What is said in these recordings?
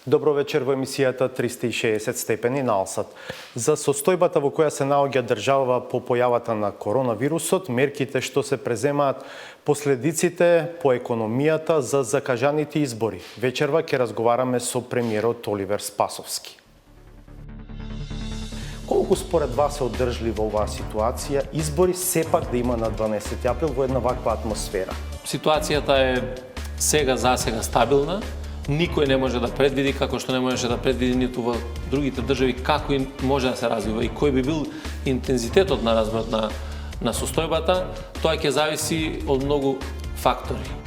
Добро вечер во емисијата 360 степени на Алсат. За состојбата во која се наоѓа држава по појавата на коронавирусот, мерките што се преземаат, последиците по економијата за закажаните избори. Вечерва ќе разговараме со премиерот Оливер Спасовски. Колку според вас е одржлива оваа ситуација, избори сепак да има на 12 април во една ваква атмосфера? Ситуацијата е сега стабилна. Никој не може да предвиди, како што не можеше да предвиди ниту во другите држави, како може да се развива и кој би бил интензитетот на развојот на состојбата. Тоа ќе зависи од многу фактори.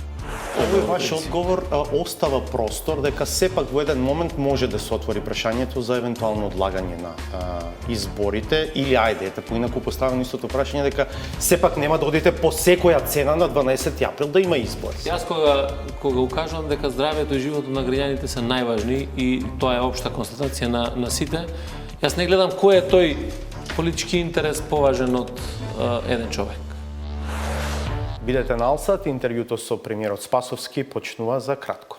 Овој ваш одговор остава простор дека сепак во еден момент може да се отвори прашањето за евентуално одлагање на изборите, или ајде, поинаку поставено истото прашање дека сепак нема да одите по секоја цена на 12 април да има избори. Јас кога укажувам дека здравјето и животот на граѓаните се најважни и тоа е општа констатација на сите, јас не гледам кој е тој политички интерес поважен од еден човек. Бидете на Алсат, интервјуто со премиерот Спасовски почнува за кратко.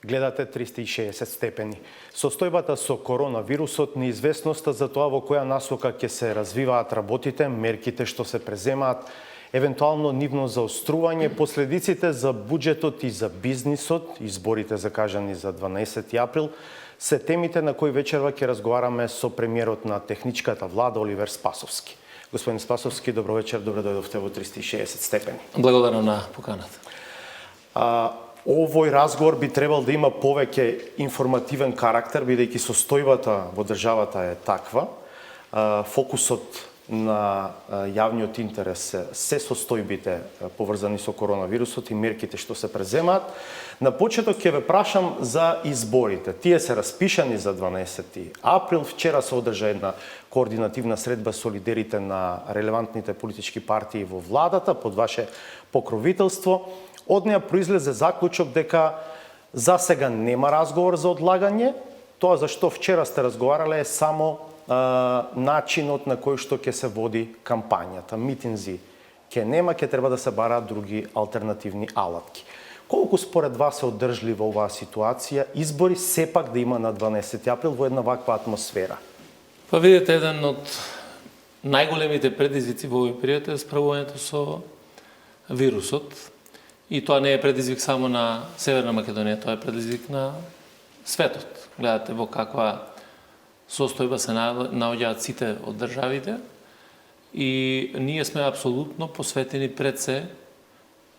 Гледате 360 степени. Состојбата со коронавирусот, неизвестноста за тоа во која насока ќе се развиваат работите, мерките што се преземаат, евентуално нивно заострување, последиците за буџетот и за бизнисот, изборите закажани за 12 април, се темите на кои вечерва ќе разговараме со премиерот на техничката влада Оливер Спасовски. Господин Спасовски, добро вечер, добро дојдовте во 360 степени. Благодарам на поканата. Овој разговор би требал да има повеќе информативен карактер, бидејќи состојбата во државата е таква. Фокусот на јавниот интерес се состојбите поврзани со коронавирусот и мерките што се преземаат. На почеток ќе ве прашам за изборите. Тие се распишани за 12 април. Вчера се одржа една координативна средба со лидерите на релевантните политички партии во владата под ваше покровителство. Од неа произлезе заклучок дека за сега нема разговор за одлагање. Тоа за што вчера сте разговарале е само начинот на кој што ќе се води кампањата. Митинзи ќе нема, ќе треба да се бараат други алтернативни алатки. Колку според вас е одржлива оваа ситуација, избори сепак да има на 12 април во една ваква атмосфера? Па видите, еден од најголемите предизвици во овој период е справувањето со вирусот. И тоа не е предизвик само на Северна Македонија, тоа е предизвик на светот. Гледате во каква состојба се наоѓаат сите од државите и ние сме апсолутно посветени пред се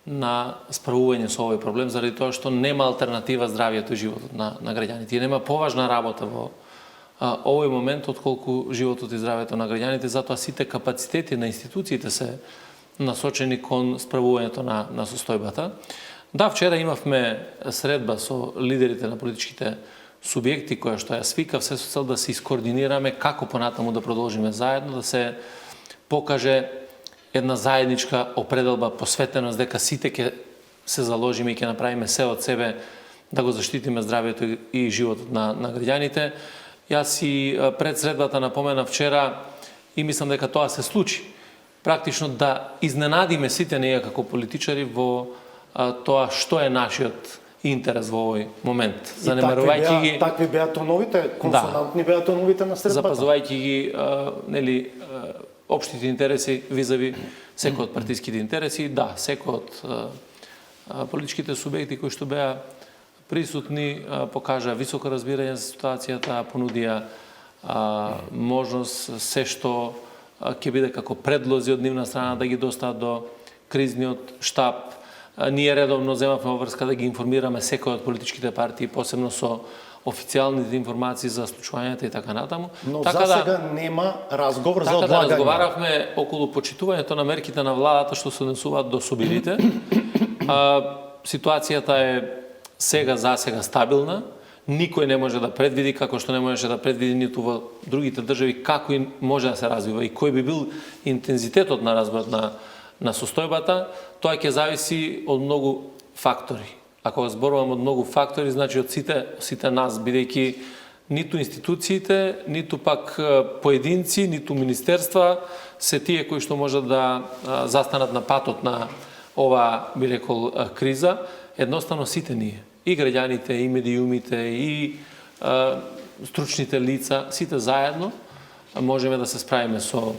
на справување со овој проблем, заради тоа што нема алтернатива здравјето и животот на граѓаните. И нема поважна работа во овој момент отколку животот и здравјето на граѓаните, затоа сите капацитети на институциите се насочени кон справувањето на состојбата. Да, вчера имавме средба со лидерите на политичките субјекти која што ја свикав, се со цел да се искоординираме како понатаму да продолжиме заедно, да се покаже една заедничка определба, посветеност дека сите ќе се заложиме и ќе направиме се од себе да го заштитиме здравјето и животот на граѓаните. Јас и пред средбата напоменав вчера и мислам дека тоа се случи. Практично да изненадиме сите ние како политичари во тоа што е нашиот интерес во овој момент. Занемарувајќи ги такви беа тоновите, консонантни беа тоновите на средбата. Запазувајќи ги општите интереси визави секој од партиските интереси, да, секој од политичките субјекти кои што беа присутни покажа високо разбирање за ситуацијата, понудија можност се што ќе биде како предлози од нивна страна да ги достават до кризниот штаб. Ние редовно земавме обврска да ги информираме секој од политичките партии, посебно со официјалните информации за случувањата и така натаму. Но така за сега нема разговор за одлагање. Така да разговаравме околу почитувањето на мерките на владата што се однесуваат до субилите. Ситуацијата е сега стабилна. Никој не може да предвиди, како што не можеше да предвиди ниту во другите држави, како може да се развива и кој би бил интензитетот на развојот на состојбата. Тоа ќе зависи од многу фактори. Ако зборувам од многу фактори, значи од сите нас, бидејќи ниту институциите, ниту пак поединци, ниту министерства се тие кои што можат да застанат на патот на ова, би рекол, криза. Едноставно сите ние, и граѓаните, и медиумите, и стручните лица, сите заедно можеме да се справиме со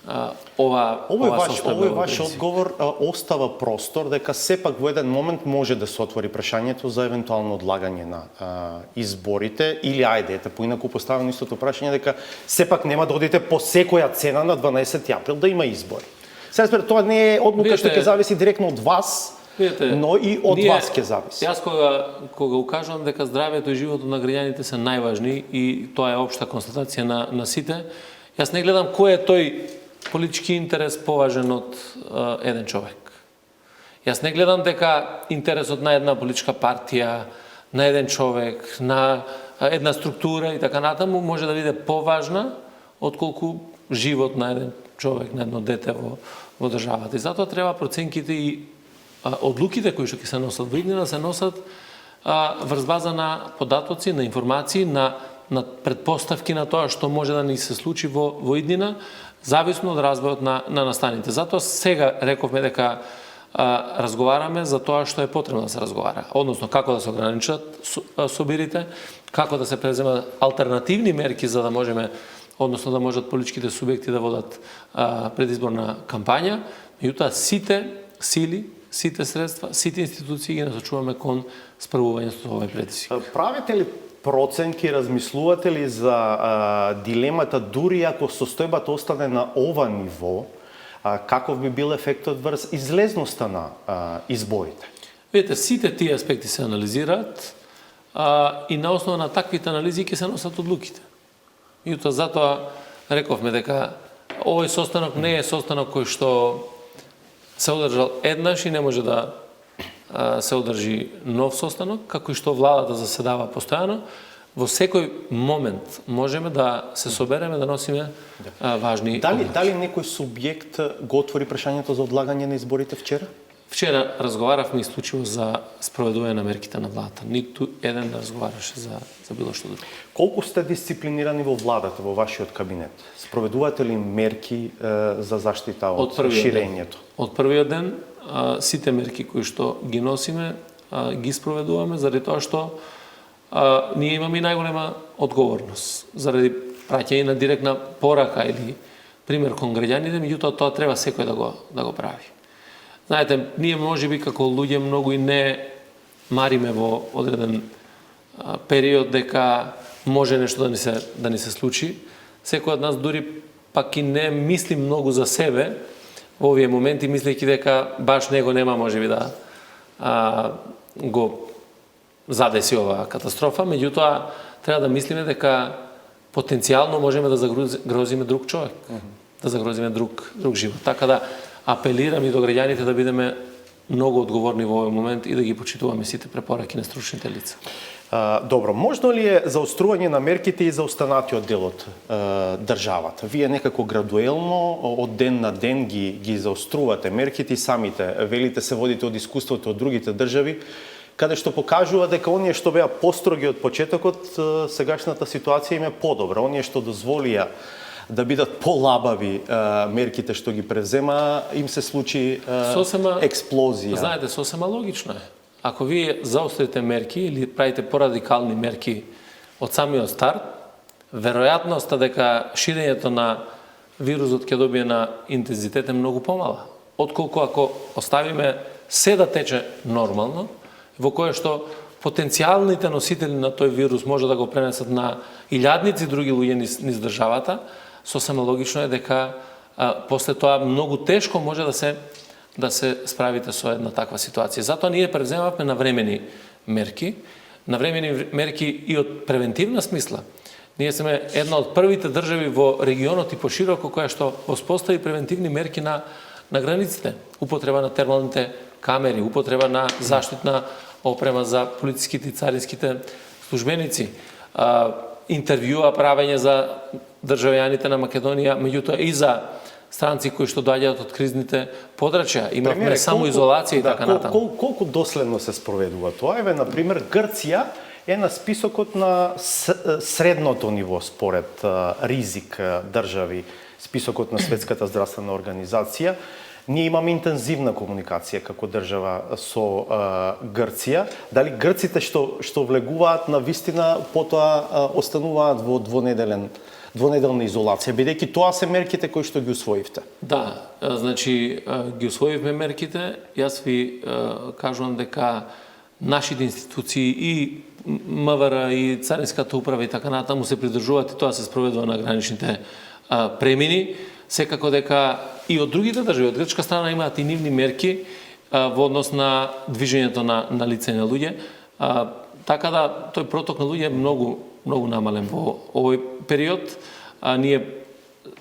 Овој ваш одговор остава простор дека сепак во еден момент може да се отвори прашањето за евентуално одлагање на изборите, или ајде, поинаку поставено истото прашање дека сепак нема да одите по секоја цена на 12 април да има избори. Сега тоа не е одлука што ќе зависи директно од вас, но и од вас ќе зависи. Јас кога укажувам дека здравјето и животот на граѓаните се најважни и тоа е општа констатација на сите, јас не гледам кој е тој политички интерес поважен од еден човек. Јас не гледам дека интересот на една политичка партија, на еден човек, на една структура и така натаму може да биде поважна отколку живот на еден човек, на едно дете во државата. И затоа треба проценките и одлуките кои што ќе се носат во иднина да се носат врз база на податоци, на информации, на предпоставки на тоа што може да ни се случи во иднина, зависно од развојот на настаните. Затоа сега рековме дека разговараме за тоа што е потребно да се разговара. Односно, како да се ограничат собирите, како да се преземат алтернативни мерки за да можеме, односно да можат политичките субјекти да водат предизборна кампања, меѓутоа сите сили, сите средства, сите институции ги насочуваме кон справувањето со овој предизвик. Правите ли проценки, размислувате ли за дилемата дури ако состојбата остане на ова ниво, каков би бил ефектот врз излезноста на изборите? Видите, сите тие аспекти се анализираат и на основа на таквите анализи ќе се носат одлуките. Меѓутоа, затоа рековме дека овој состанок не е состанок кој што се одржал еднаш и не може да се одржи нов состанок, како и што владата заседава постојано. Во секој момент можеме да се собереме, да носиме важни одлуки. Дали некој субјект го отвори прашањето за одлагање на изборите вчера? Вчера разговаравме исклучиво за спроведување на мерките на владата. Ниту еден не разговараше за било што друго. Колку сте дисциплинирани во владата, во вашиот кабинет? Спроведувате ли мерки за заштита од ширењето? Од првиот ден сите мерки кои што ги носиме ги спроведуваме заради тоа што ние имаме и најголема одговорност заради праќање на директна порака или пример кон граѓаните, меѓутоа тоа треба секој да го прави. Знаете, ние можеби како луѓе многу и не мариме во одреден период дека може нешто да ни се случи. Секој од нас дури пак и не мисли многу за себе во овие моменти, мислејќи дека баш него нема можеби да го задеси оваа катастрофа, меѓутоа треба да мислиме дека потенцијално можеме да загрозиме друг човек, да загрозиме друг живот. Така да апелирам и до граѓаните да бидеме многу одговорни во овој момент и да ги почитуваме сите препораки на стручните лица. Добро, можно ли е заострување на мерките и за останатиот дел од државата? Вие некако градуелно, од ден на ден ги заострувате мерките и самите, велите се водите од искуството од другите држави, каде што покажува дека оние што беа построги од почетокот, сегашната ситуација им е подобра. Оние што дозволија да бидат полабави мерките што ги презема, им се случи експлозија. Знаете, сосема логично е. Ако вие заострите мерки или правите порадикални мерки од самиот старт, веројатноста дека ширењето на вирусот ќе добие на интензитет е многу помала. Отколку ако оставиме се да тече нормално, во кое што потенцијалните носители на тој вирус може да го пренесат на илјадници други луѓе низ државата, сосема логично е дека после тоа многу тешко може да се справите со една таква ситуација. Затоа ние преземавме навремени мерки и од превентивна смисла. Ние сме една од првите држави во регионот и пошироко која што воспостави превентивни мерки на границите. Употреба на термалните камери, употреба на заштитна опрема за полициските и царинските службеници, интервјуа правење за државјаните на Македонија, меѓутоа и за странци кои што доаѓаат од кризните подрачја. Имавме само изолација и така натаму. Колку доследно се спроведува тоа? Еве, например, Грција е на списокот на средното ниво според ризик држави, списокот на Светската здравствена организација. Ние имаме интензивна комуникација како држава со Грција. Дали грците што влегуваат на вистина потоа остануваат во двонеделна изолација, бидејќи тоа се мерките кои што ги усвоивте? Да, значи ги усвоивме мерките. Јас ви кажувам дека нашите институции и МВР и Царинската управа и така натаму се придржуваат и тоа се спроведува на граничните премини. Секако дека и од другите држави, од грчка страна имаат и нивни мерки во однос на движењето на лице на луѓе. Така да тој проток на луѓе е многу намален во овој период. Ние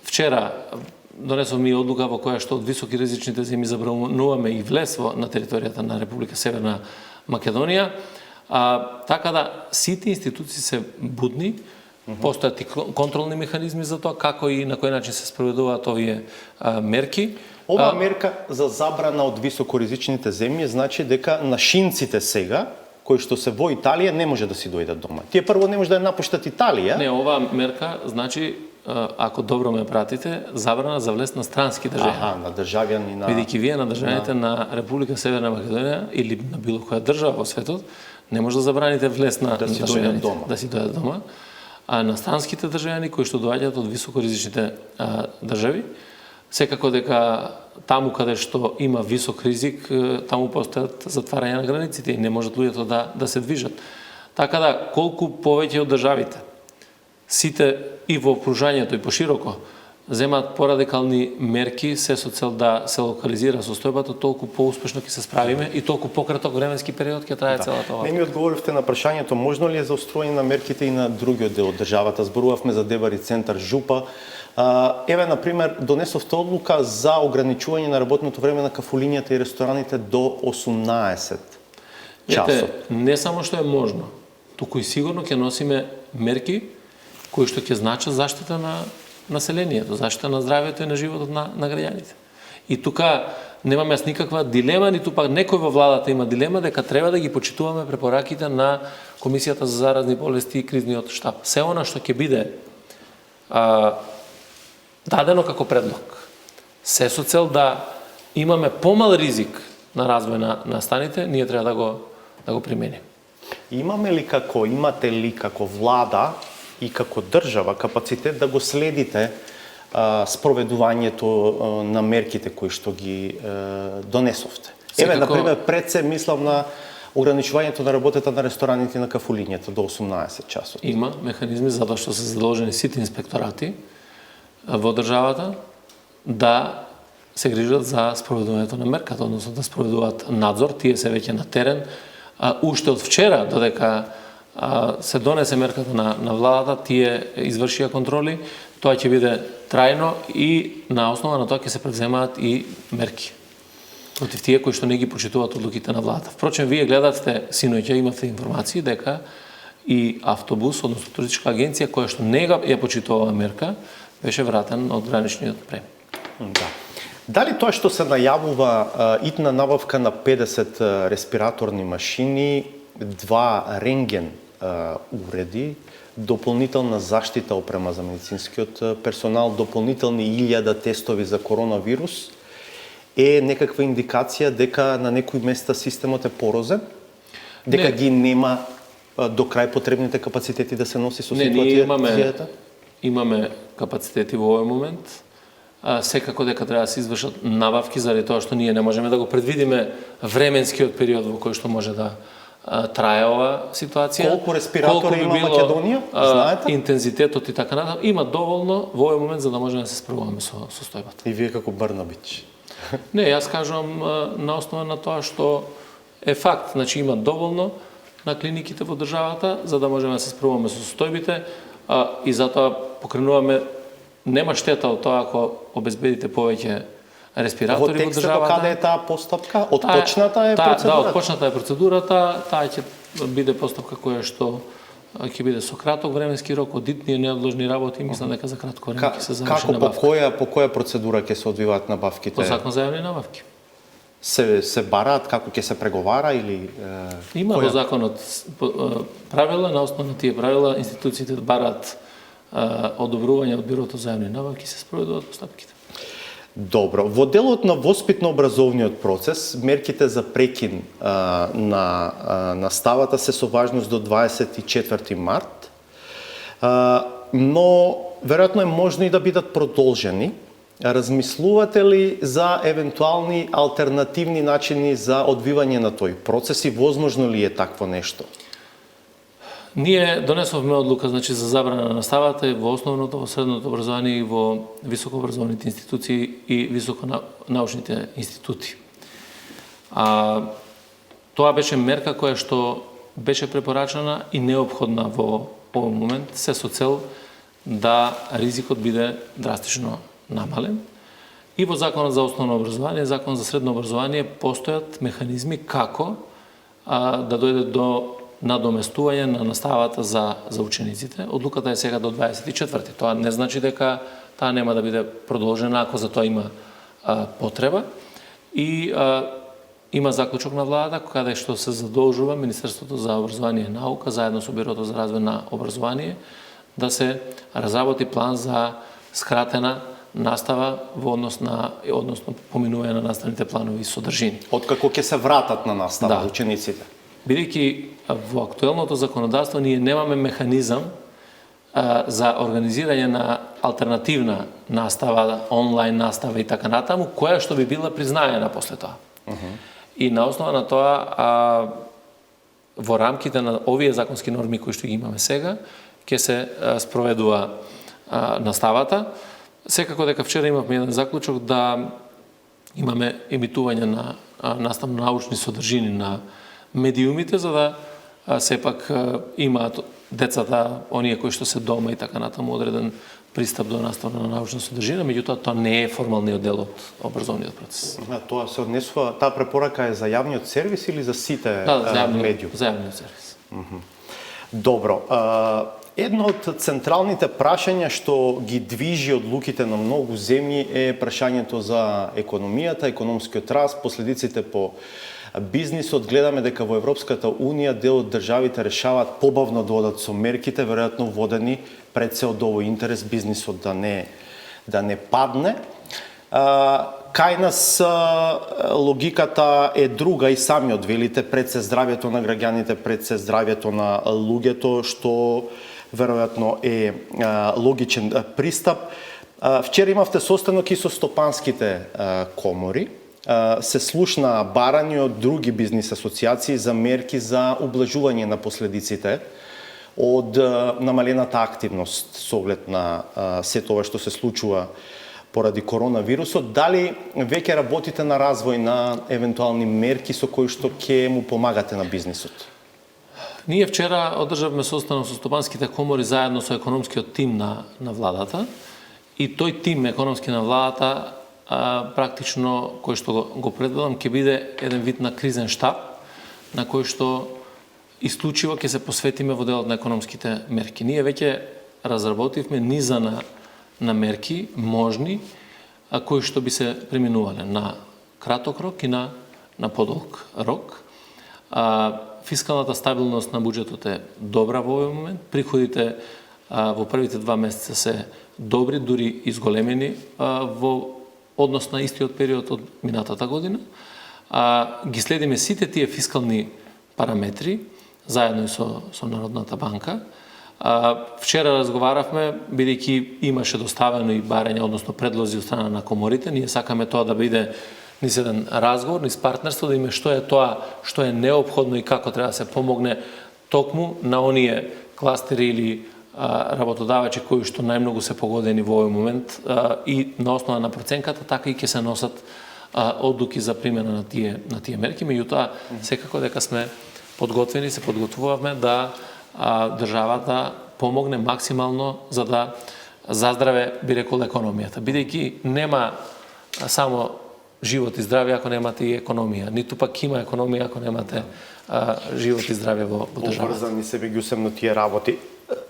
вчера донесовме и одлука во која што од високи ризичните земји забрануваме и влез на територијата на Република Северна Македонија. Така да сите институции се будни, постојат и контролни механизми за тоа како и на кој начин се спроведуваат овие мерки. Ова мерка за забрана од високоризичните земји значи дека нашинците сега кои што се во Италија не може да си дојдат дома. Тие прво не може да ја напуштат Италија. Не, оваа мерка значи, ако добро ме пратите, забрана за влез на странски државјани. На државјани на... Бидејќи вие на државјаните на Република Северна Македонија или на било која држава во светот, не може да забраните влез на државјаните да си дојдат дома. А на странските државјани кои што доаѓаат од високоризичните држави, секако дека таму каде што има висок ризик, таму постојат затварање на границите и не можат луѓето да се движат. Така да, колку повеќе од државите, сите и во окружањето и пошироко, земаат порадикални мерки се со цел да се локализира состојбата, толку поуспешно ќе се справиме и толку пократок временски период ќе трае целата ова. Не ми одговоривте на прашањето, можно ли е заостроење на мерките и на другиот дел од државата? Зборувавме за Дебари центар, Жупа. Еве, например, донесовте одлука за ограничување на работното време на кафулињата и рестораните до 18 часот. Не само што е можно, туку и сигурно ќе носиме мерки кои што ќе значат заштита на населението, заштита на здравјето и на животот на граѓаните. И тука немам јас никаква дилема, ниту пак некој во владата има дилема дека треба да ги почитуваме препораките на Комисијата за заразни болести и кризниот штаб. Се она што ќе биде дадено како предлог, се со цел да имаме помал ризик на развој на станите, ние треба да го примениме. Имате ли како влада и како држава капацитет да го следите спроведувањето на мерките кои што ги донесовте? Еве, например, пред се мислам на ограничувањето на работата на рестораните и на кафулињата до 18 часот. Има механизми затоа што се задолжени сите инспекторати во државата да се грижат за спроведувањето на мерката, односно да спроведуваат надзор, тие се веќе на терен. Уште од вчера, додека се донесе мерката на владата, тие извршија контроли, тоа ќе биде трајно и на основа на тоа ќе се превземаат и мерки против тие кои што не ги почитуваат одлуките на владата. Впрочем, вие гледавте синоќа, имавте информации дека и автобус, односно туристичка агенција која што не ја почитувала мерка, беше вратен од граничниот премин. Да. Дали тоа што се најавува итна набавка на 50 респираторни машини, 2 рентген уреди, дополнителна заштита опрема за медицинскиот персонал, дополнителни 1000 тестови за коронавирус, е некаква индикација дека на некои места системот е порозен? Дека ги нема до крај потребните капацитети да се носи со ситуацијата? Имаме капацитети во овој момент. Секако дека треба да се извршат набавки, заради тоа што ние не можеме да го предвидиме временскиот период во кој што може да трае ова ситуација. Колку респиратори има Македонија, знаете? Интензитетот и така натаму има доволно во овој момент за да можеме да се справуваме со состојбата. И вие како Брнабич? Не, јас кажувам на основа на тоа што е факт, значи има доволно на клиниките во државата за да можеме да се справуваме со состојбите и затоа покренуваме. Нема штета од тоа ако обезбедите повеќе респиратори во државата. Во текстот каде е таа постапка? Отпочната е процедурата? Да, отпочната е процедурата. Таа ќе биде постапка која што ќе биде со краток временски рок, од итни и неодложни работи, мислам дека за кратко време ќе се заврши набавка. По која процедура ќе се одвиваат набавките? По закон за јавни набавки. се бараат, како ќе се преговара или Има во законот правила, на основа на тие правила институциите бараат одобрување од Бирото за јавни набавки и се спроведуваат постапките. Добро. Во делот на воспитно-образовниот процес, мерките за прекин на наставата се со важност до 24 март, но веројатно е можно и да бидат продолжени. Размислувате ли за евентуални алтернативни начини за одвивање на тој процес и возможно ли е такво нешто? Ние донесовме одлука за забрана на наставата и во основното, во средното образование и во високообразовните институции и високонаучните институти. Тоа беше мерка која што беше препорачана и неопходна во овој момент, се со цел да ризикот биде драстично намален. И во Законот за основно образование, Закон за средно образование постојат механизми како да дојде до надоместување на наставата за учениците. Одлуката е сега до 24. Тоа не значи дека таа нема да биде продолжена ако за тоа има потреба. И има заклучок на владата каде што се задолжува Министерството за образование и наука заедно со Бирото за развој на образование да се разработи план за скратена настава во односно поминување на наставните планови и содржини. Откако ќе се вратат на настава учениците? Бидејќи во актуелното законодавство ние немаме механизам за организирање на алтернативна настава, онлайн настава и така натаму, која што би била признаена после тоа. И на основа на тоа, во рамките на овие законски норми кои што ги имаме сега, ќе се спроведува наставата. Секако дека вчера имавме еден заклучок да имаме емитување на наставно-научни содржини на медиумите, за да сепак имаат децата, оние кои што се дома и така натаму, одреден пристап до наставно-научна содржина, меѓутоа тоа не е формалниот дел од образовниот процес. Тоа се однесува, таа препорака е за јавниот сервис или за сите медиуми? За јавниот сервис. Добро. Едно од централните прашања што ги движи одлуките на многу земји е прашањето за економијата, економскиот раст, последиците по бизнисот. Гледаме дека во Европската Унија дел од државите решаваат побавно да одат со мерките, веројатно водени пред се од овој интерес бизнисот да не падне. Кај нас логиката е друга и самиот велите, пред се здравјето на граѓаните, пред се здравјето на луѓето, што веројатно е логичен пристап. Вчера имавте состанок и со стопанските комори. Се слушна барања од други бизнис асоциации за мерки за ублажување на последиците од намалената активност со оглед на сето ова што се случува поради коронавирусот. Дали веќе работите на развој на евентуални мерки со кои што ќе му помагате на бизнисот? Ние вчера одржавме состанок со стопанските комори заедно со економскиот тим на владата и тој тим економски на владата практично кој што го предвидам ќе биде еден вид на кризен штаб на кој што исклучиво ќе се посветиме во делот на економските мерки. Ние веќе разработивме низа на мерки можни кои што би се преминувале на краток рок и на подолг рок. Фискалната стабилност на буџетот е добра во овој момент. Приходите во првите 2 месеца се добри, дури изголемени во однос на истиот период од минатата година. Ги следиме сите тие фискални параметри, заедно и со Народната банка. Вчера разговаравме, бидејќи имаше доставено и барање, односно предлози од страна на коморите. Ние сакаме тоа да биде низ еден разговор, низ партнерство, да име што е тоа што е неопходно и како треба да се помогне токму на оние кластери или работодавачи кои што најмногу се погодени во овој момент и на основа на проценката така и ќе се носат одлуки за примена на тие мерки. Меѓутоа, секако дека сме подготвени, се подготвувавме да државата помогне максимално за да заздраве, би рекол, економијата. Бидејќи нема само живот и здравје ако немате и економија, ниту пак има економија ако немате живот и здравје во државата. Обврзани се меѓусебно тие работи.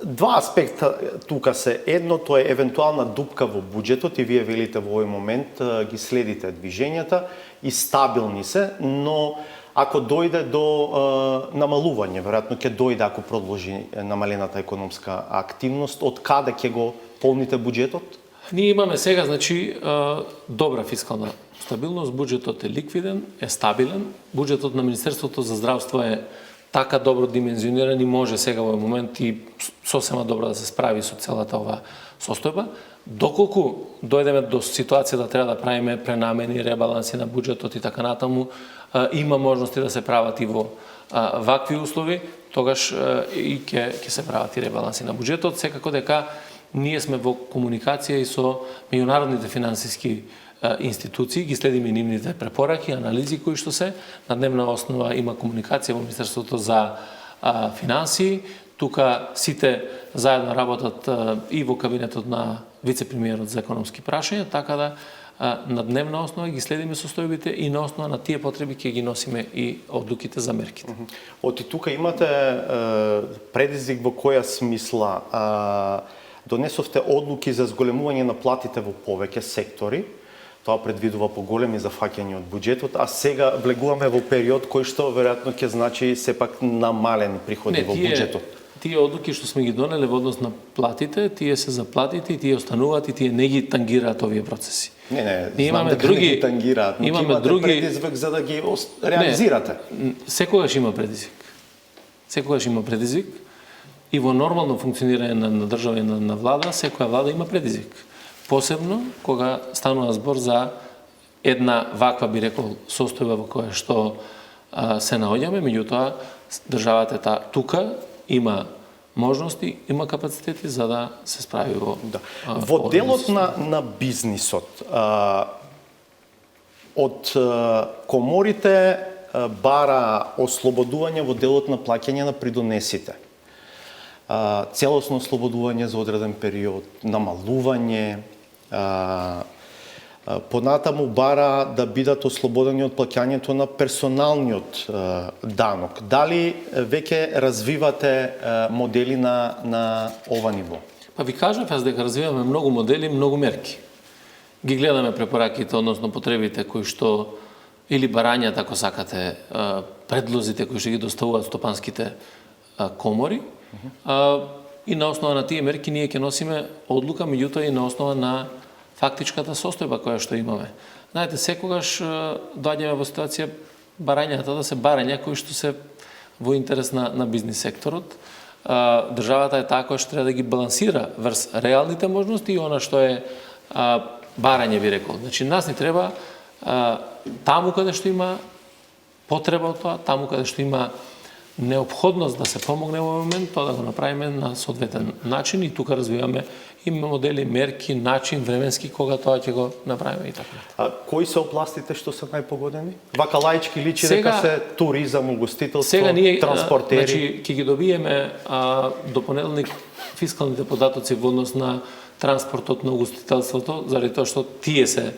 Два аспекта тука се. Едното е евентуална дупка во буџетот и вие велите во овој момент ги следите движењата и стабилни се, но ако дојде до намалување, веројатно ќе дојде ако продолжи намалената економска активност, од каде ќе го полните буџетот? Ние имаме сега, значи, добра фискална стабилност, буџетот е ликвиден, е стабилен, буџетот на Министерството за здравство е така добро димензиониран и може сега во овој момент и сосема добро да се справи со целата ова состојба. Доколку дојдеме до ситуација да треба да правиме пренамени, ребаланси на буџетот и така натаму, има можности да се прават и во вакви услови, тогаш и ќе се прават и ребаланси на буџетот. Секако дека ние сме во комуникација и со меѓународните финансиски институции, ги следиме нивните препораки, анализи кои што се. На дневна основа има комуникација во Министерството за финансии. Тука сите заедно работат и во кабинетот на вице-премиерот за економски прашања, така да на дневна основа ги следиме состојбите и на основа на тие потреби ќе ги носиме и одлуките за мерките. Оти тука имате предизвик во која смисла? Донесовте одлуки за зголемување на платите во повеќе сектори. Тоа предвидува поголеми зафаќања од буџетот, а сега влегуваме во период кој што веројатно ќе значи сепак намалени приходи во буџетот. Тие одлуки што сме ги донеле во однос на платите, тие се за платите и тие остануваат и тие не ги тангираат овие процеси. Не, имаме дека други, не ги тангираат, но имаме имате други предизвик за да ги реализирате. Секогаш има предизвик. Секогаш има предизвик и во нормално функционирање на држава и на влада, секоја влада има предизвик. Посебно кога станува збор за една ваква, би рекол, состојба во која што се наоѓаме, меѓутоа државата тука има можности, има капацитети за да се справи во во делот на бизнисот. Од коморите бара ослободување во делот на плаќање на придонесите. Целосно ослободување за одреден период, намалување, понатаму бара да бидат ослободени од плаќањето на персоналниот данок. Дали веќе развивате модели на ова ниво? Па ви кажав јас дека развиваме многу модели, многу мерки. Ги гледаме препораките, односно потребите кои што или барањата, ако сакате, предлозите кои што ги доставуваат стопанските комори, и на основа на тие мерки ние ќе носиме одлука, меѓутоа и на основа на фактичката состојба која што имаме. Знаете, секогаш доаѓаме во ситуација барањата да се барања кои што се во интерес на бизнис секторот. Државата е таа која што треба да ги балансира врз реалните можности и она што е барање, би рекол. Значи, нас ни треба таму каде што има потреба од тоа, таму каде што има неопходност да се помогне во момент, тоа да го направиме на соодветен начин и тука развиваме и модели, мерки, начин, временски, кога тоа ќе го направиме и така. Кои се областите што се најпогодени? Вака лаички личи дека се туризам, угостителство, транспортери. Значи, ќе ги добиеме до понеделник фискалните податоци во однос на транспортот, на угостителството, заради тоа што тие се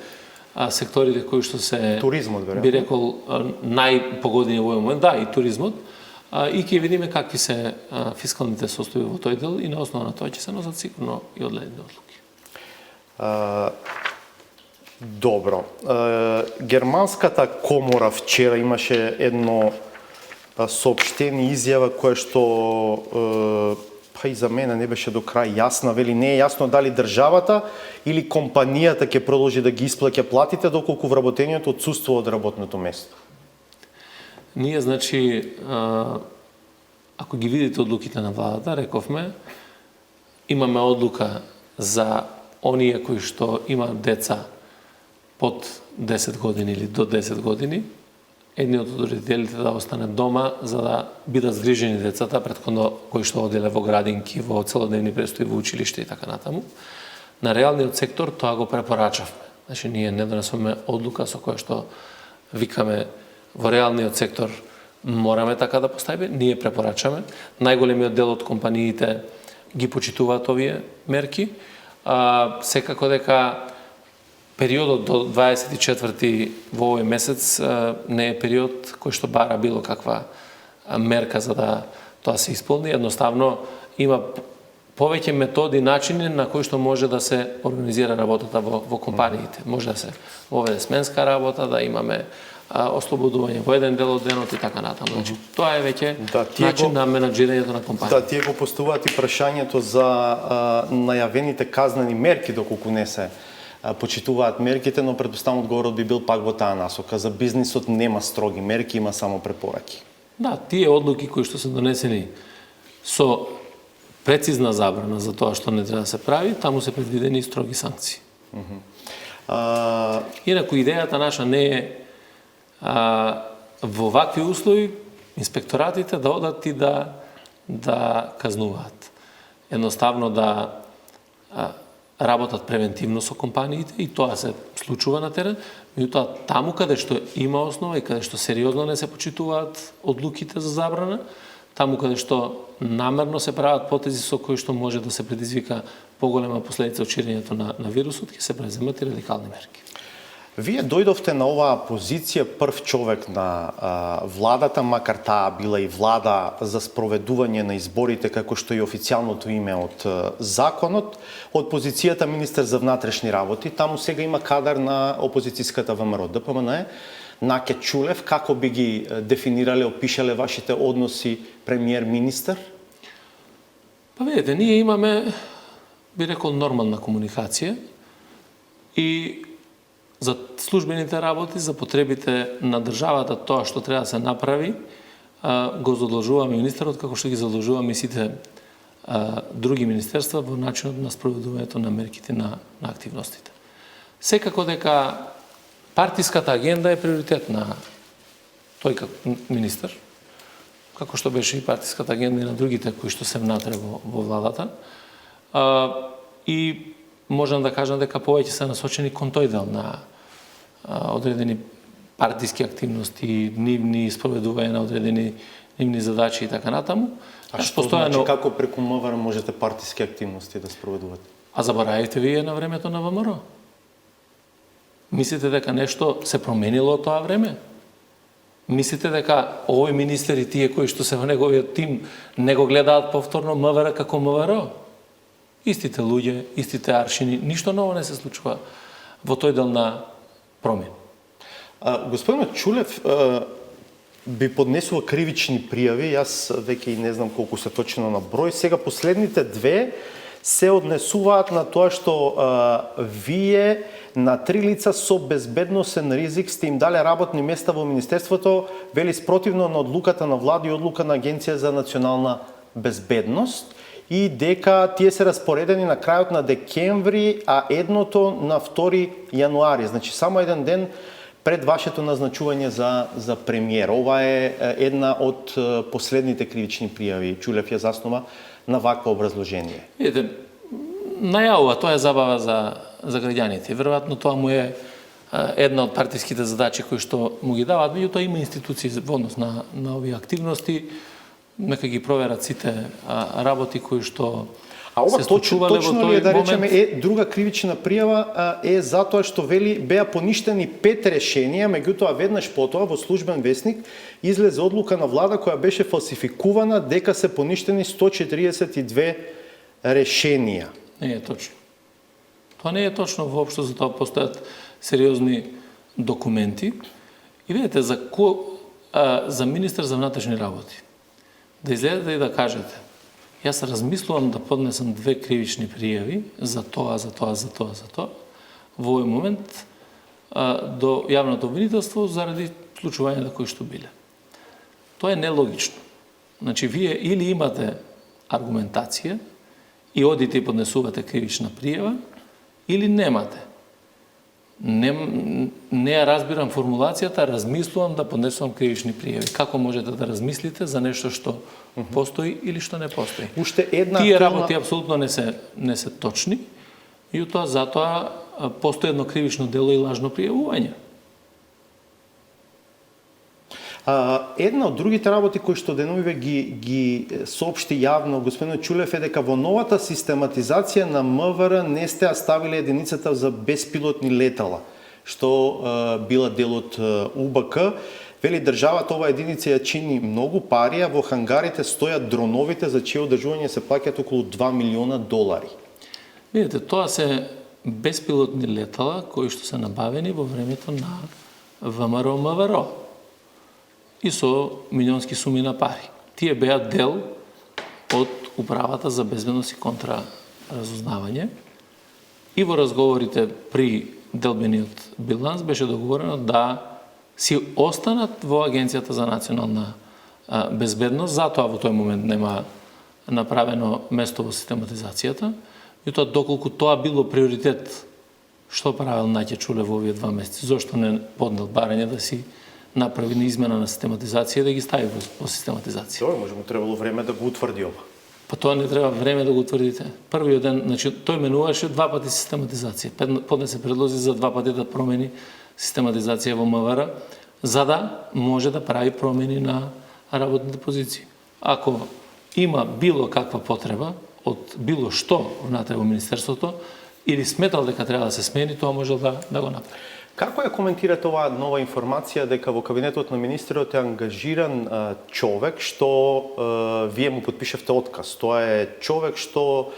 секторите кои што се туризмот, веројатно, би рекол најпогодени во овој момент, да, и туризмот. И ќе видиме какви се фискалните состојби во тој дел и на основа на тоа ќе се носат сигурно и одредени одлуки. Добро. Германската комора вчера имаше едно соопштение, изјава која што па и за мене не беше до крај јасна, вели не е јасно дали државата или компанијата ќе продолжи да ги исплаќа платите доколку вработењето отсуствува од работното место. Ние, значи, ако ги видите одлуките на владата, рековме, имаме одлука за оние кои што имаат деца под 10 години или до 10 години, едниот од родителите да остане дома за да бидат згрижени децата, претходно кои што оделе во градинки, во целодневни престои во училиште и така натаму. На реалниот сектор тоа го препорачавме. Значи, ние не донесуваме одлука со која што викаме во реалниот сектор мораме така да поставиме, ние препорачаме. Најголемиот дел од компаниите ги почитуваат овие мерки. Секако дека периодот до 24 во овој месец не е период кој што бара било каква мерка за да тоа се исполни. Едноставно има повеќе методи, начини на кои што може да се организира работата во компаниите. Може да се воведе сменска работа, да имаме ослободување во еден дел од денот и така натаму. Значи, тоа е веќе начин на менаџирањето на компанијата. Да, тие го поставуваат и прашањето за најавените казнени мерки, доколку не се почитуваат мерките, но предпоставам одговорот би бил пак во таа насока. За бизнисот нема строги мерки, има само препораки. Да, тие одлуки кои што се донесени со прецизна забрана за тоа што не треба да се прави, таму се предвидени строги санкции. Инаку идејата наша не е во вакви услови инспекторатите да одат и да казнуваат. Едноставно да работат превентивно со компаниите и тоа се случува на терен, меѓутоа таму каде што има основа и каде што сериозно не се почитуваат одлуките за забрана, таму каде што намерно се прават потези со кои што може да се предизвика поголема последица од ширењето на вирусот, ќе се преземат и радикални мерки. Вие дојдовте на оваа позиција прв човек на владата, макар таа била и влада за спроведување на изборите, како што и официјалното име од законот, од позицијата министер за внатрешни работи. Таму сега има кадар на опозицијската ВМРО ДПМН. Наке Чулев, како би ги дефинирале, опишале вашите односи премиер-министер? Па видите, ние имаме, би рекол, нормална комуникација и за службените работи, за потребите на државата, тоа што треба да се направи, го задолжуваме министерот, како што ги задолжуваме и сите други министерства во начинот на спроведувањето на мерките на активностите. Секако дека партиската агенда е приоритет на тој како министер, како што беше и партиската агенда и на другите кои што се внатре во владата. И можам да кажам дека повеќе се насочени кон тој дел на одредени партиски активности, нивни спроведување на одредени нивни задачи и така натаму. А што значи како преку МВР можете партиски активности да спроведувате? А заборавивте вие на времето на ВМРО? Мислите дека нешто се променило од тоа време? Мислите дека овој министер и тие кои што се во неговиот тим не го гледаат повторно МВР како МВР? Истите луѓе, истите аршини, ништо ново не се случува во тој дел на промени. Господин Чулев би поднесува кривични пријави, јас веќе и не знам колку се точно на број. Сега последните две се однесуваат на тоа што вие на 3 лица со безбедносен ризик сте им дале работни места во Министерството, вели спротивно на одлуката на влада и одлука на Агенција за национална безбедност, и дека тие се распоредени на крајот на декември, а едното на 2 јануари. Значи само еден ден пред вашето назначување за премиер. Ова е една од последните кривични пријави. Чулев ја заснова на вакво образложение. Видите, најавува, тоа е забава за граѓаните. Веројатно тоа му е една од партиските задачи кои што му ги даваат, меѓутоа има институции во однос на овие активности, нека ги проверат сите работи кои што се случувале во тој точно ли е, да речеме, момент. друга кривична пријава е затоа што вели беа поништени 5 решенија, меѓутоа веднаш потоа во службен весник излезе одлука на влада која беше фалсификувана дека се поништени 142 решенија. Не е точно. Тоа не е точно воопшто, за тоа постојат сериозни документи. И видите, за министер за внатрешни работи, да излезете и да кажете, јас размислувам да поднесам 2 кривични пријави за тоа, во овој момент до јавното обвинителство заради случувањата кои што биле. Тоа е нелогично. Значи, вие или имате аргументација и одите и поднесувате кривична пријава, или немате. Не ја разбирам формулацијата, размислувам да поднесувам кривични пријави. Како можете да размислите за нешто што постои или што не постои? Уште една тие работи апсолутно не се точни, и затоа постои едно кривично дело и лажно пријавување. Една од другите работи кои што деновиве ги соопшти јавно господин Чулев е дека во новата систематизација на МВР не сте ставиле единицата за беспилотни летала, што била дел од УБК. Вели државата ова единица ја чини многу пари, а во хангарите стојат дроновите за чие одржување се плаќаат околу 2 милиона долари. Видите, тоа се беспилотни летала кои што се набавени во времето на ВМРО МВР и со милионски суми на пари. Тие беа дел од Управата за безбедност и контраразузнавање и во разговорите при делбениот биланс беше договорено да си останат во Агенцијата за национална безбедност, затоа во тој момент нема направено место во систематизацијата, и тоа доколку тоа било приоритет, што правил Наќа Чулев во овие 2 месеци, зошто не поднел барање да си направи измена на систематизација и да ги стави во систематизација. Тоа може му требало време да го утврди ова. Па тоа не треба време да го утврдите. Првиот ден, значи тој менуваше 2 пати систематизација. Поднесе предлози за 2 пати да промени систематизација во МВР, за да може да прави промени на работните позиции. Ако има било каква потреба од било што внатре во Министерството, или сметал дека треба да се смени, тоа може да го направи. Како ја коментирате оваа нова информација дека во кабинетот на министерот е ангажиран човек што вие му подпишевте отказ? Тоа е човек што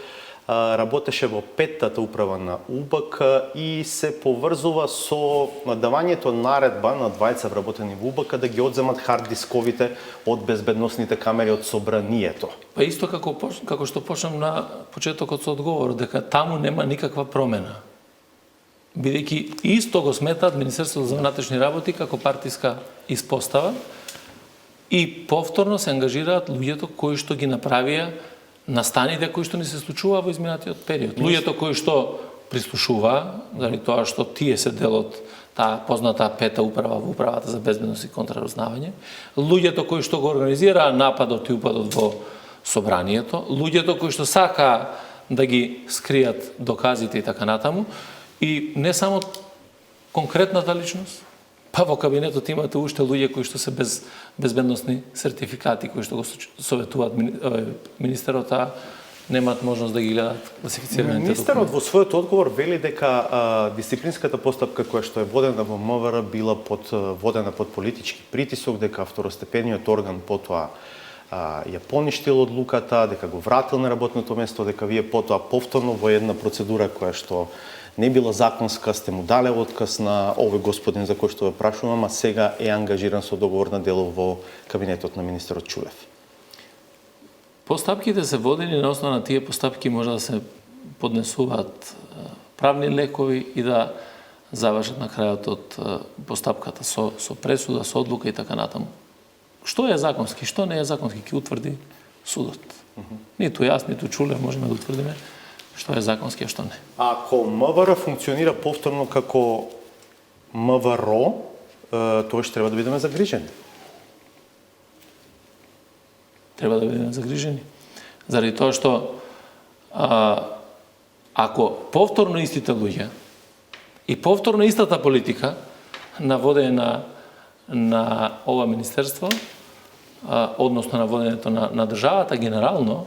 работеше во 5-тата управа на УБК и се поврзува со давањето наредба на двајца вработени во УБК да ги одземат хард дисковите од безбедносните камери од собранието. Па исто како што почнам на почетокот со одговор, дека таму нема никаква промена. Бидејќи исто го сметаат Министерството за внатрешни работи како партиска испостава и повторно се ангажираат луѓето кои што ги направија настаните кои што ни се случува во изминатиот период. Луѓето кои што прислушуваа, заради тоа што тие се дел од таа позната 5-та управа во Управата за безбедност и контраразузнавање, луѓето кои што го организираа нападот и упадот во собранието, луѓето кои што сакаа да ги скријат доказите и така натаму, и не само конкретната личност, па во кабинетот имате уште луѓе кои што се без безбедносни сертификати, кои што го советуваат министерот, а немаат можност да ги гледаат класифицираните документи. Министерот во својот одговор вели дека дисциплинската постапка која што е водена во МВР била водена под политички притисок, дека второстепениот орган потоа ја поништил одлуката, дека го вратил на работното место, дека вие потоа повторно во една процедура која што не била законска, сте му дале отказ на овој господин за кој што ве прашувам, а сега е ангажиран со договор на дело во кабинетот на министерот Чулев. Постапките се водени на основа на тие постапки може да се поднесуваат правни лекови и да завршат на крајот од постапката со пресуда, со одлука и така натаму. Што е законски, што не е законски, ќе утврди судот. Ниту јас, ниту Чулев можеме да утврдиме што е законски, а што не. Ако МВР функционира повторно како МВР, тоа што треба да бидеме загрижени. Треба да бидеме загрижени. Заради тоа што ако повторно истите луѓе и повторно истата политика на водење на ова министерство, односно на водењето на државата генерално,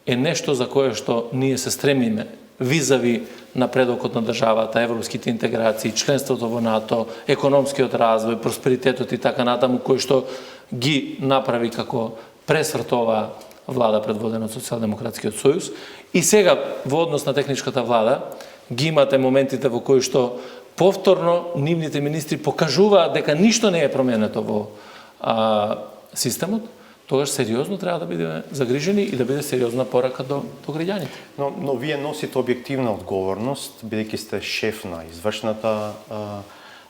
е нешто за кое што ние се стремиме визави напредокот на државата, европските интеграции, членството во НАТО, економскиот развој, просперитетот и така натаму, кој што ги направи како пресврт оваа влада предводена од Социјалдемократскиот сојуз. И сега во однос на техничката влада ги имате моментите во кои што повторно нивните министри покажуваат дека ништо не е променето во системот, тогаш сериозно треба да бидеме загрижени и да биде сериозна порака до граѓаните. Но вие носите објективна одговорност, бидејќи сте шеф на извршната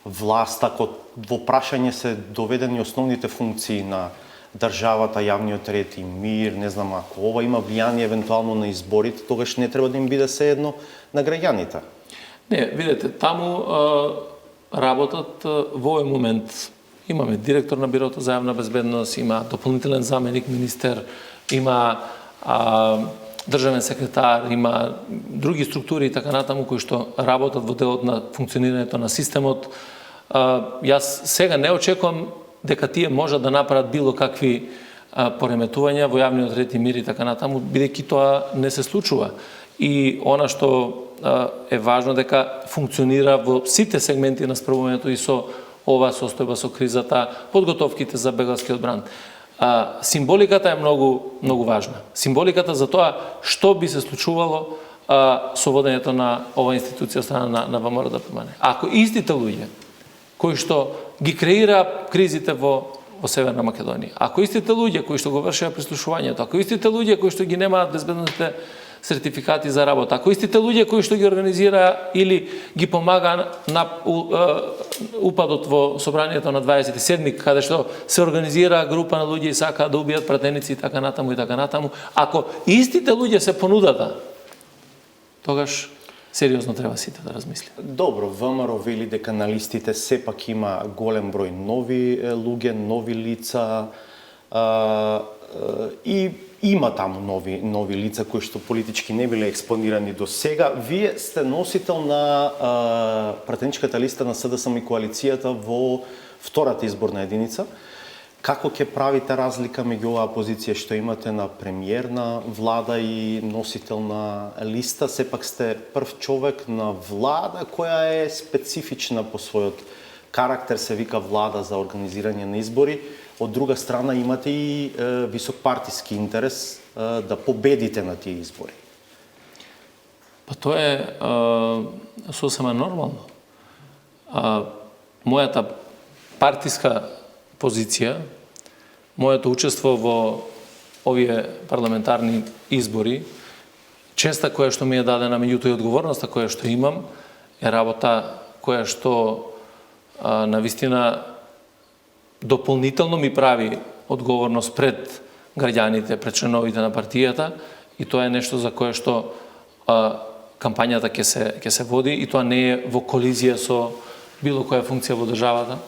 власт, ако во прашање се доведени основните функции на државата, јавниот ред и мир, не знам, ако ова има влијание евентуално на изборите, тогаш не треба да им биде sejedno на граѓаните. Не, видете, таму работат во овој момент. Имаме директор на Бирото за јавна безбедност, има дополнителен заменик министер, има државен секретар, има други структури и така натаму кои што работат во делот на функционирањето на системот. Јас сега не очекувам дека тие можат да направат било какви пореметувања во јавниот ред и мир и така натаму, бидејќи тоа не се случува. И она што е важно дека функционира во сите сегменти на справувањето и со ова состојба со кризата, подготовките за бегалскиот бранд. Символиката е многу важна. Символиката за тоа што би се случувало со водењето на ова институција од страна на ВМРО-ДПМН. Ако истите луѓе кои што ги креира кризите во Северна Македонија, ако истите луѓе кои што го вршеа прислушувањето, ако истите луѓе кои што ги немаат безбедносните сертификати за работа, ако истите луѓе кои што ги организира или ги помага на упадот во собранието на 27, каде што се организира група на луѓе и сакаат да убијат пратеници и така натаму, ако истите луѓе се понудата, тогаш сериозно треба сите да размислим. Добро, ВМРО вели дека на листите сепак има голем број нови луѓе, нови лица и има таму нови лица кои што политички не биле експонирани до сега. Вие сте носител на пратеничката листа на СДСМ и коалицијата во втората изборна единица. Како ќе правите разлика меѓу оваа позиција што имате на премиерна влада и носител на листа? Сепак сте прв човек на влада која е специфична по својот карактер, се вика влада за организирање на избори. Од друга страна имате и висок партиски интерес да победите на тие избори. Па тоа е сосема нормално. Мојата партиска позиција, моето учество во овие парламентарни избори, честа која што ми е дадена, меѓутоа и одговорноста која што имам, е работа која што навистина дополнително ми прави одговорност пред граѓаните, пред членовите на партијата, и тоа е нешто за кое што кампањата ќе се води, и тоа не е во колизија со било која функција во државата.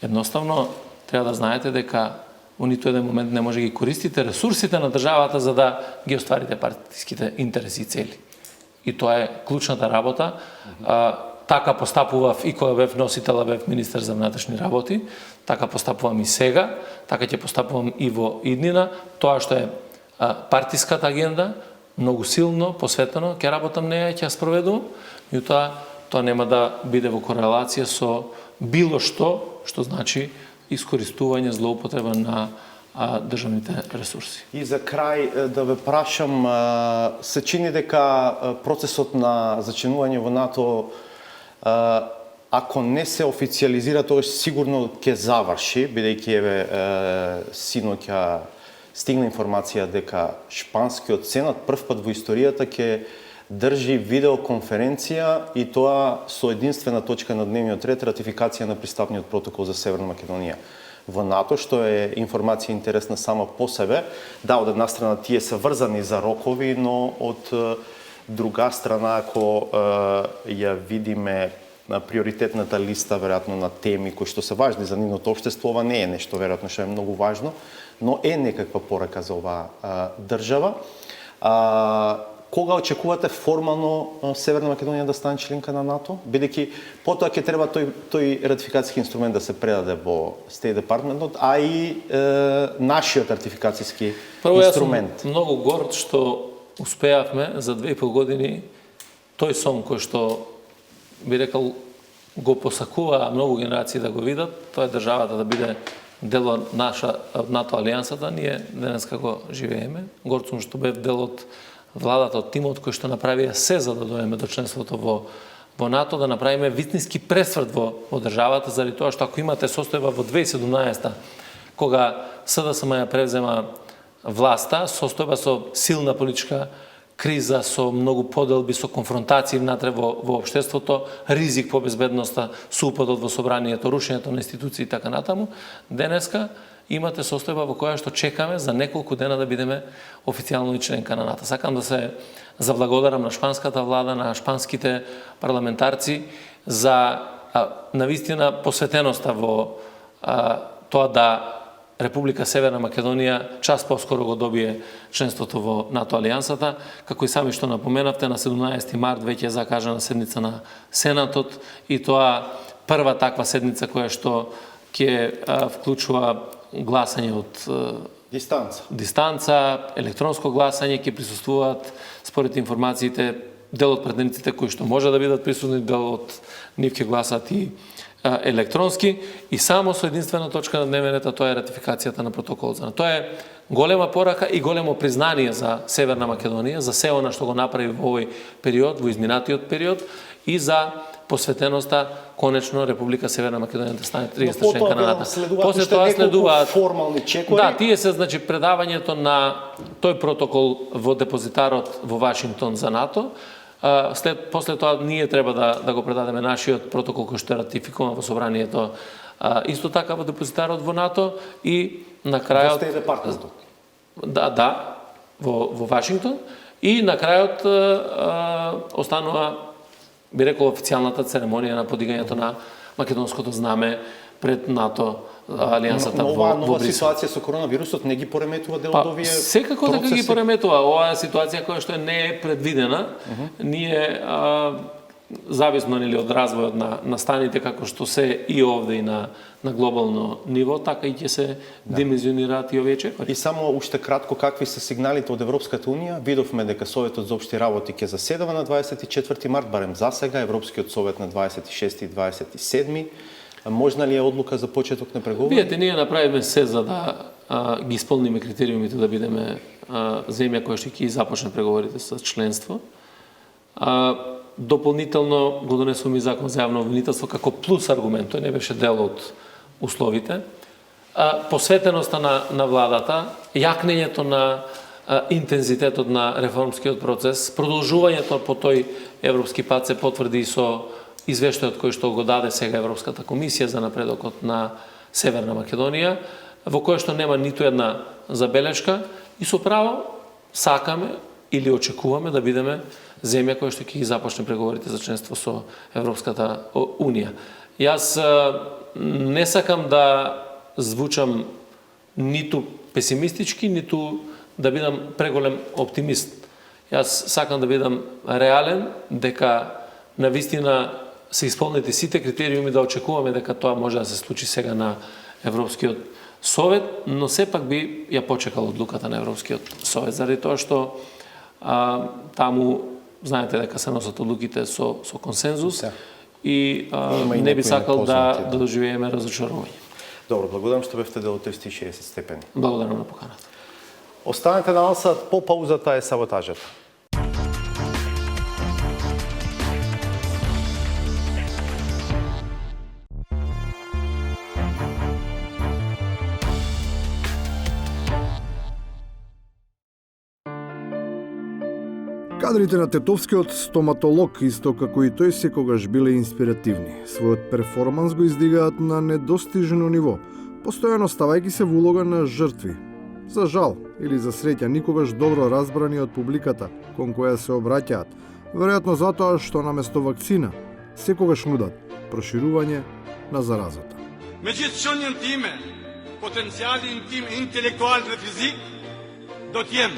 Едноставно треба да знаете дека во ниту еден момент не може да ги користите ресурсите на државата за да ги остварите партиските интереси и цели. И тоа е клучната работа. Така постапував и кога бев носител, бев министер за внатрешни работи, така постапувам и сега, така ќе постапувам и во иднина. Тоа што е партиската агенда, многу силно, посветено, ќе работам неја, ќе ја спроведувам, и тоа нема да биде во корелација со било што значи искористување, злоупотреба на државните ресурси. И за крај да ве прашам, се чини дека процесот на зачленување во НАТО, ако не се официализира, тоа сигурно ќе заврши, бидејќи синоќа стигна информација дека шпанскиот сенат прв пат во историјата ќе држи видеоконференција, и тоа со единствена точка на дневниот ред, ратификација на пристапниот протокол за Северна Македонија во НАТО, што е информација интересна сама по себе. Да, од една страна тие се врзани за рокови, но од друга страна, ако ја видиме на приоритетната листа, веројатно на теми кои што се важни за нивното општество, ова не е нешто веројатно што е многу важно, но е некаква порака за оваа држава. Кога очекувате формално Северна Македонија да стане членка на НАТО? Бидејќи потоа ќе треба тој ратификацијски инструмент да се предаде во State Department, а и нашиот ратификацијски инструмент. Јас сум многу горд што успеавме за 2,5 години тој сон кој што би рекал го посакува многу генерации да го видат, тоа е државата да биде дел од наша НАТО алијансата. Ние денеска го живееме. Горд сум што бев дел од владата, од тимот кој што направија се за да дојдеме до членството во НАТО, да направиме вистински пресврт во државата, заради тоа што ако имате состојба во 2017, кога СДСМ ја превзема власта, состојба со силна политичка криза, со многу поделби, со конфронтации внатре во општеството, ризик по безбедноста, со упадот во собранието, рушењето на институции и така натаму, денеска имате состојба во која што чекаме за неколку дена да бидеме официјално и членка на НАТО. Сакам да се заблагодарам на шпанската влада, на шпанските парламентарци за навистина посветеноста во тоа да Република Северна Македонија час поскоро го добие членството во НАТО алијансата. Како и сами што напоменавте, на 17 март веќе е закажана седница на Сенатот, и тоа прва таква седница која што ќе вклучува гласање од дистанца, електронско гласање, ќе присуствуваат според информациите дел од пратениците кои што може да бидат присутни, дел од нив ќе гласат и електронски и само со единствена точка на дневен ред, а тоа е ратификацијата на протокол. Тоа е голема порака и големо признание за Северна Македонија, за се она што го направи во овој период, во изминатиот период и за посветеноста конечно Република Северна Македонија да стане 30 членка на НАТО. После тоа следуваат формални чекори. Да, тие се значи предавањето на тој протокол во депозитарот во Вашингтон за НАТО. После тоа ние треба да го предадеме нашиот протокол кој што е ратификуван во собранието исто така во депозитарот во НАТО и на крајот во Стейт департаментот. Да, во Вашингтон и на крајот останува, би рекол, официјалната церемонија на подигањето на македонското знаме пред НАТО алијансата во Оваа нова Брисел. ситуација со коронавирусот не ги пореметува дел од овие секако дека ги пореметува. Ова е ситуација која што не е предвидена. Ние зависно од развојот на станите како што се и овде и на глобално ниво, така и ќе се димензионираат и овие чекори. И само уште кратко, какви се сигналите од Европската Унија? Видовме дека Советот за општи работи ќе заседава на 24 март, барем за сега, Европскиот совет на 26 и 27. Можна ли е одлука за почеток на преговори? Видете, ние направиме се за да ги исполниме критериумите да бидеме земја која што ќе започне преговорите со членство. Дополнително го донесуваме и закон за јавно обвинителство како плюс аргумент, тој не беше дел од условите. Посветеноста на владата, јакнењето на интензитетот на реформскиот процес, продолжувањето по тој европски пат се потврди и со извештајот кој што го даде сега Европската комисија за напредокот на Северна Македонија, во кој што нема ниту една забелешка и со право сакаме или очекуваме да бидеме земја која што ќе ги започне преговорите за членство со Европската Унија. Јас не сакам да звучам ниту песимистички, ниту да бидам преголем оптимист. Јас сакам да бидам реален, дека навистина се исполнети сите критериуми, да очекуваме дека тоа може да се случи сега на Европскиот совет, но сепак би ја почекал одлуката на Европскиот совет, заради тоа што таму знаете дека се носат одлуките со консензус и не би сакал да доживееме разочарување. Добро, благодарам што бевте дел од 360 степени. Благодарам на поканата. Останете на нас, по паузата е саботажата. Кадрите на тетовскиот стоматолог, исто како и тој, секогаш биле инспиративни. Својот перформанс го издигаат на недостижно ниво, постојано ставајќи се во улога на жртви. За жал или за среќа, никогаш добро разбрани од публиката кон која се обраќаат, веројатно затоа што наместо вакцина секогаш нудат проширување на заразата. Меѓу çënjen time, потенцијалin tim интелектуал dhe fizik, do t'jem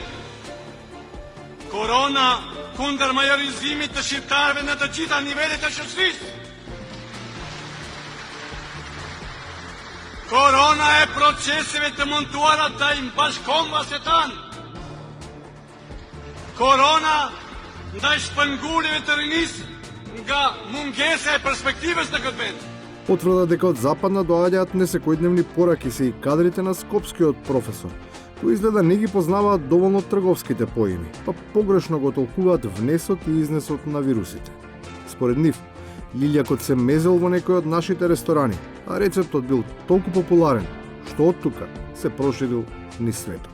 korona kundër majorizimit të shqiptarëve në të gjitha nivelet të shoqërisë. Korona e proceseve të montuara ndaj bashkëkombësve tanë. Korona ndaj shpëngulljeve të rinisë nga mungesa e perspektivës në këtë vend. Потврда дека од западна доаѓаат несекојдневни пораки се и кадрите на скопскиот професор, кои изгледа не ги познаваат доволно трговските поими, па погрешно го толкуваат внесот и изнесот на вирусите. Според нив, лилјакот се мезел во некој од нашите ресторани, а рецептот бил толку популарен, што од тука се проширил низ светот.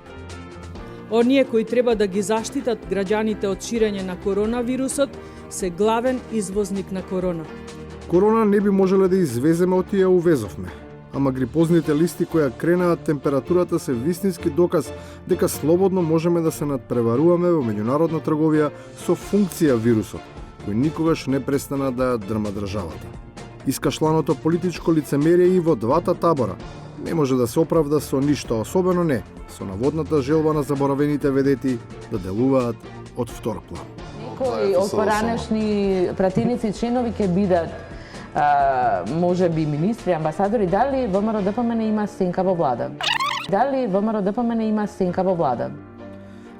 Оние кои треба да ги заштитат граѓаните од ширење на коронавирусот се главен извозник на корона. Корона не би можеле да извеземе од тие увезовме, ама грипозните листи која кренаат температурата се вистински доказ дека слободно можеме да се надпреваруваме во меѓународна трговија со функција вирусот, кој никогаш не престана да ја дрма државата. Искашланото политичко лицемерие и во двата табора не може да се оправда со ништо, особено не со наводната желба на заборавените ведети да делуваат од втор план. Некои од поранешни пратеници членови ќе бидат може би министри, амбасадори. Дали ВМРО-ДПМН има сенка во влада? Дали ВМРО-ДПМН има сенка во влада?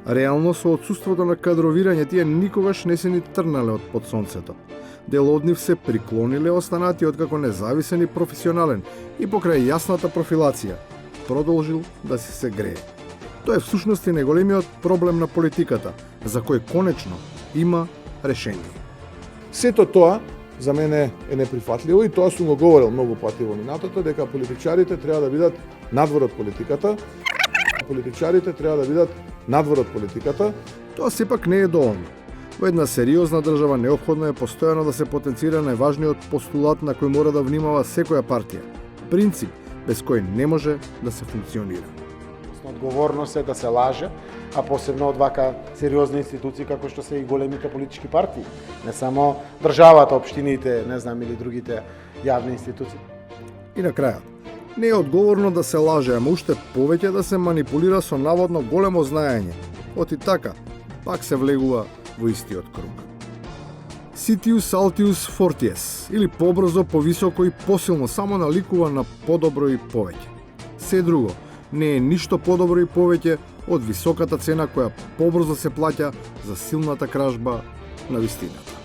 Реално со отсуството на кадровирање тие никогаш не се ни трнале од под сонцето. Дел од нив се приклониле останати откако независен и професионален и покрај јасната профилација продолжил да си се грее. Тоа е всушност и најголемиот проблем на политиката, за кој конечно има решение. Сето тоа за мене е неприфатливо и тоа сум го говорил многу пати во минатото, дека политичарите треба да бидат надвор од политиката. Политичарите треба да бидат надвор од политиката. Тоа сепак не е доволно. Во една сериозна држава неопходно е постојано да се потенцира најважниот постулат на кој мора да внимава секоја партија. Принцип без кој не може да се функционира. Одговорност е да се лаже, а посебно од вака сериозни институции како што се и големите политички партии, не само државата, општините, не знам, или другите јавни институции. И на крајот, не е одговорно да се лаже, ама уште повеќе да се манипулира со наводно големо знаење. Оти така, пак се влегува во истиот круг. Ситиус Алтиус Фортиес, или побрзо, повисоко и посилно, само наликува на подобро и повеќе. Се друго не е ништо подобро и повеќе од високата цена која побрзо се плаќа за силната кражба на вистината.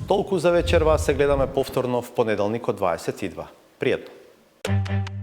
Толку за вечерва, се гледаме повторно в понеделник од 22. Пријатно!